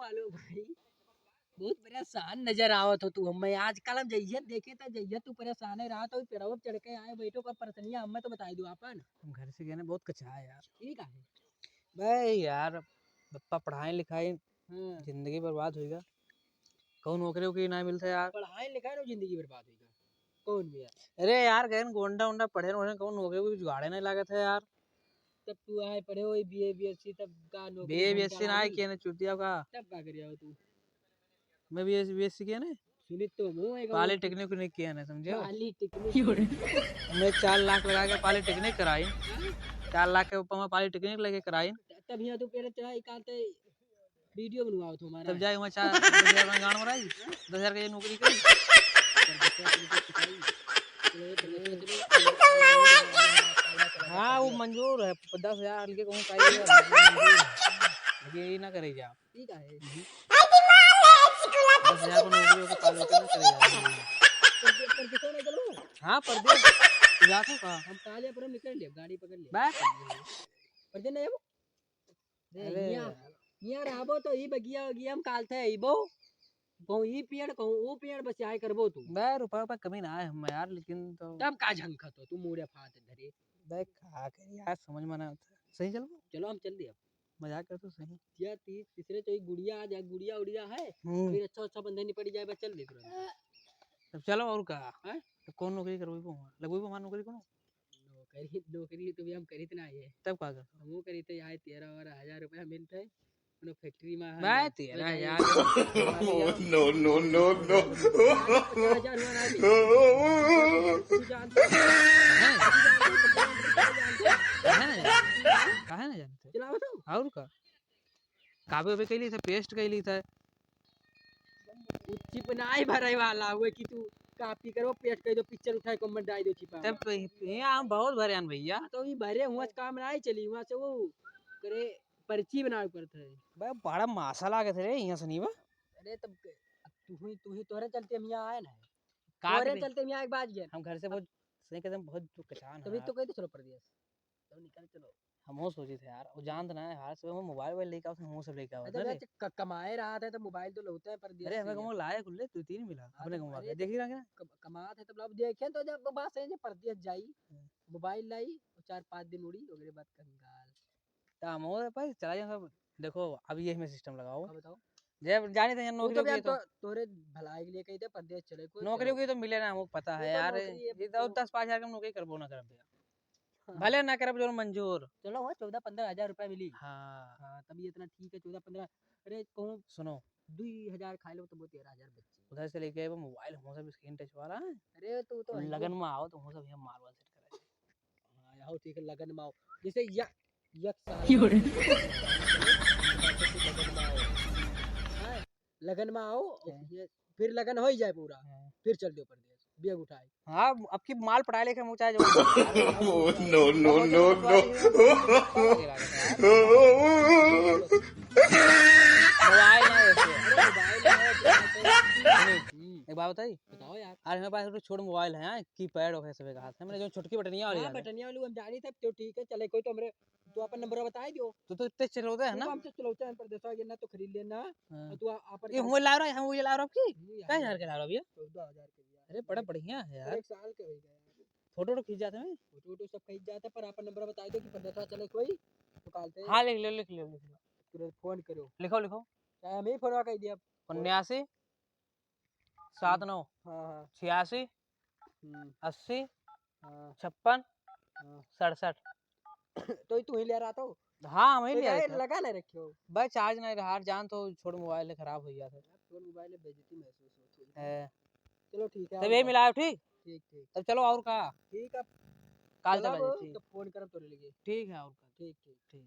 मालूम भाई बहुत परेशान नजर आवत हो तू। हमें आजकल हम जइयत देखे था जइयत तू परेशान है रहा तो पेड़वा पे चढ़ के आए बैठो का परेशानियां हमें तो बता दो अपन। हम घर से गए ना बहुत कचा है यार। ठीक है। भाई यार बप्पा पढ़ाई लिखाई हाँ जिंदगी बर्बाद होएगा। कौन नौकरी वोकरी ना मिलता यार। पढ़ाई लिखाई नो जिंदगी बर्बाद होगा कौन भी यार। अरे यार गए गोंडा उंडा पढ़े रहे कौन नौकरी वोकरी जुगाड़े नहीं लागत है यार। तब तू आए पढ़े हो बीए बीएससी तब का नौकरी बीए ढूंढ के बीएससी ना लागी किया ना चुतिया का। तब का करिया हो तू। मैं बीएससी किया ना सुनित तो मुंह है पॉलिटेक्निक नहीं किया ना समझे। पॉलिटेक्निक मैं 4 लाख लगा के पॉलिटेक्निक कराई। 4 लाख के ऊपर मैं पॉलिटेक्निक लेके कराई। तब यहाँ तू पेड़ चढ़ाई कालते वीडियो बनवाओ तुम्हारा तब जाए वहाँ 10,000 में गाँव मराई 10,000 की नौकरी करी। हाँ वो मंजूर है 10,000 के कहूँ चाहिए ये ना करे जा। ठीक है 10,000 को नौकरी होकर पॉलिटेक्निक करे जा। हाँ परदेश जाता का हम काले पर निकल ले गाड़ी पकड़ ले बैठ। परदे नहीं वो अरे यहाँ रहबो तो ई बगिया बगिया हम कालते इबो कहूँ ई पेड़ कहूँ वो पेड़ बस आए करबो तू। बे रुपया पे कमी ना है हम यार लेकिन तो तब का झंखा तो तू मोरे फात धरे। बे खा कर यार समझ में ना आता। सही चलो चलो हम चल दे अब मजाक कर तो सही। या तीसरे तो गुड़िया आ जाए गुड़िया उड़िया है फिर अच्छा अच्छा बंधे नहीं पड़ी जाए बस चल दे तुरंत। तब चलो और का हैं तो कौन नौकरी करवाई को लगवाई को नौकरी को नौकरी तो भी हम करी ना है तब का कर हम करी तो आए 13,000 रुपया मिलते है फैक्ट्री में है मैं 13,000 नो नो नो नो 50,000 हुआ ना तू जानता काहे ना जानते चला बताओ और का काबे पे कैली था पेस्ट कैली था चिपनाई भरे वाला हुए कि तू कापी करो पेस्ट कर दो पिक्चर उठाए कमेंट डाल दो छिपा तब यहाँ हम बहुत भरे आन भैया तो ये भरे हुआ काम नहीं चली वहां से वो करे पर्ची बनावे पड़ता है। बे बड़ा मासा लागे थे रे यहाँ से नहीं बा। अरे तब तू ही तोरे चलते हम यहाँ आए ना का तोरे करे चलते हम यहाँ एक बात गए हम घर से बहुत सही कहते बहुत कचान तभी है तो कहते चलो प्रदेश तो निकल चलो हम वो सोचे थे यार वो जानते ना हाथ से वो मोबाइल वाइल लेके आओ हम सब लेके आओ अरे कमाए रहा था तो मोबाइल तो लोता है प्रदेश अरे हमें को लाए खुले तू तीन मिला अपने को अरे देख ही रहा कमा थे तब अब देखे तो जब बात है प्रदेश जाई मोबाइल लाई और 4-5 दिन उड़ी अगले बात कंगाल तो हम वो भाई चला जाए देखो अब ये में सिस्टम लगाओ बताओ जब जाने थे नौकरी की तो तोरे भलाई के लिए कही थे प्रदेश चले कोई नौकरी की तो मिले ना हमको पता है यार ये तो 10-5 हज़ार की नौकरी करबो ना करब भले ना करब जो मंजूर चलो 14-15 हज़ार रुपया मिली। हाँ हाँ तभी इतना ठीक है 14-15 अरे कहूँ सुनो 2,000 खा लो तो वो 13,000 बच्चे उधर से लेके वो मोबाइल हम सब स्क्रीन टच वाला है अरे तू तो लगन में आओ तो हम सब यहाँ मारवा सेट करे। हाँ आओ ठीक है लगन में आओ जैसे लगन में आओ फिर लगन हो ही जाए पूरा फिर चल दो प्रदेश बेग उठाए। हाँ अब की माल पढ़ाई लिखे मुझे चाहे no no no no mobile ना एक बात बताओ यार आज मेरे पास छोट मोबाइल है कीपैड हो सब हाथ में मैंने जो छोटकी बटनिया वाली बटनिया वाली हम जानी थे तो ठीक है चले कोई तो हमरे तो अपन नंबर बता दियो तो इतने चलते है ना हम तो चलते हैं प्रदेश ना तो खरीद लेना तू अपन ये हम ला रहा है हम ये ला रहा आपकी 10,000 के ला रहा भैया 14,000 के अरे बड़ा बढ़िया है यार 1 साल के हो गए फोटो तो खींच जाते हैं फोटो सब खींच जाते पर अपन नंबर बता दो कि प्रदेश चले कोई निकालते हैं। हाँ लिख लो तुरंत फोन करो लिखो चाहे हम ही फोन कर दिया 79 79 हाँ 86 80 हाँ 56 67 तो तू ही ले रहा तो हाँ हम ही ले आए थे लगा ले रखियो भाई चार्ज नहीं रहा जान तो छोड़ मोबाइल खराब हो गया था फोन मोबाइल में बेइज्जती महसूस होती है। चलो ठीक है तब ये मिलाओ ठीक ठीक तब चलो और का ठीक है काल तक तो फोन करब तो ले ठीक है और का ठीक